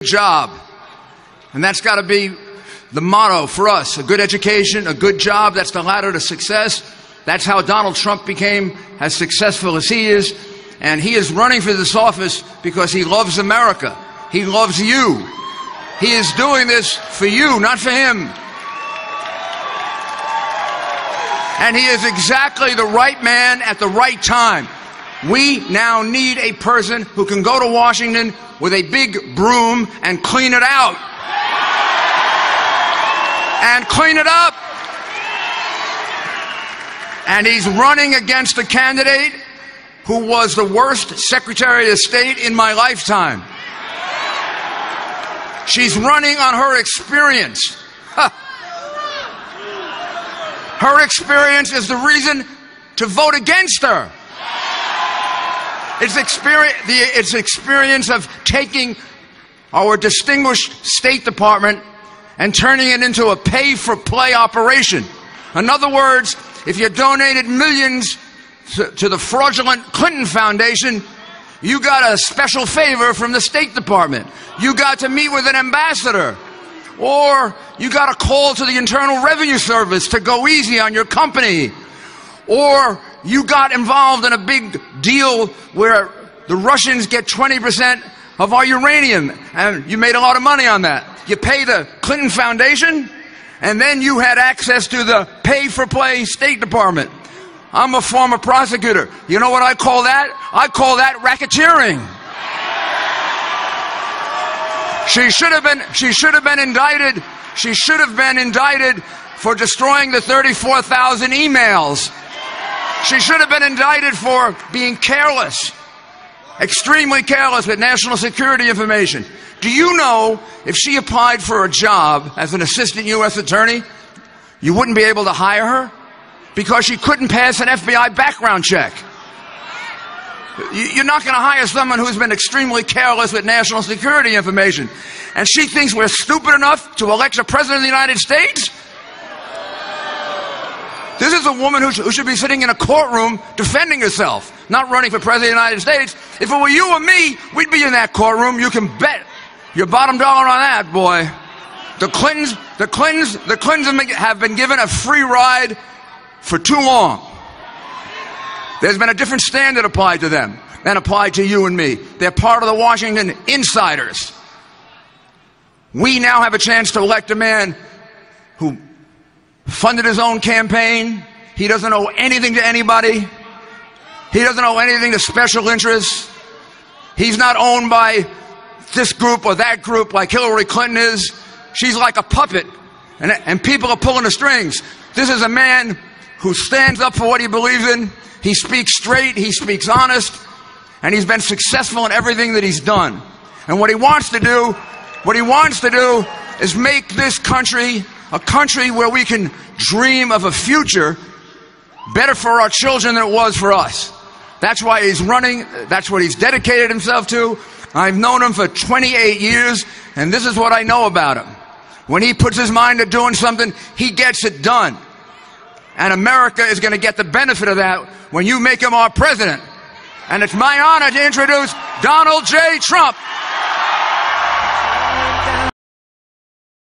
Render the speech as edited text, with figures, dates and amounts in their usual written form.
job. And that's got to be the motto for us. A good education, a good job, that's the ladder to success. That's how Donald Trump became as successful as he is. And he is running for this office because he loves America. He loves you. He is doing this for you, not for him. And he is exactly the right man at the right time. We now need a person who can go to Washington with a big broom and clean it out. And clean it up. And he's running against a candidate who was the worst Secretary of State in my lifetime. She's running on her experience. Her experience is the reason to vote against her. It's experience of taking our distinguished State Department and turning it into a pay-for-play operation. In other words, if you donated millions to the fraudulent Clinton Foundation, you got a special favor from the State Department. You got to meet with an ambassador. Or you got a call to the Internal Revenue Service to go easy on your company. Or you got involved in a big deal where the Russians get 20% of our uranium, and you made a lot of money on that. You pay the Clinton Foundation, and then you had access to the pay-for-play State Department. I'm a former prosecutor. You know what I call that? I call that racketeering. She should have been indicted. She should have been indicted for destroying the 34,000 emails. She should have been indicted for being careless, extremely careless with national security information. Do you know if she applied for a job as an assistant U.S. attorney, you wouldn't be able to hire her? Because she couldn't pass an FBI background check. You're not going to hire someone who's been extremely careless with national security information. And she thinks we're stupid enough to elect a president of the United States? This is a woman who should be sitting in a courtroom defending herself, not running for president of the United States. If it were you or me, we'd be in that courtroom. You can bet your bottom dollar on that, boy. The Clintons have been given a free ride for too long. There's been a different standard applied to them than applied to you and me. They're part of the Washington insiders. We now have a chance to elect a man who funded his own campaign. He doesn't owe anything to anybody. He doesn't owe anything to special interests. He's not owned by this group or that group like Hillary Clinton is. She's like a puppet, and people are pulling the strings. This is a man who stands up for what he believes in. He speaks straight, he speaks honest, and he's been successful in everything that he's done. And what he wants to do is make this country a country where we can dream of a future better for our children than it was for us. That's why he's running. That's what he's dedicated himself to. I've known him for 28 years, and this is what I know about him. When he puts his mind to doing something, he gets it done. And America is going to get the benefit of that when you make him our president. And it's my honor to introduce Donald J. Trump.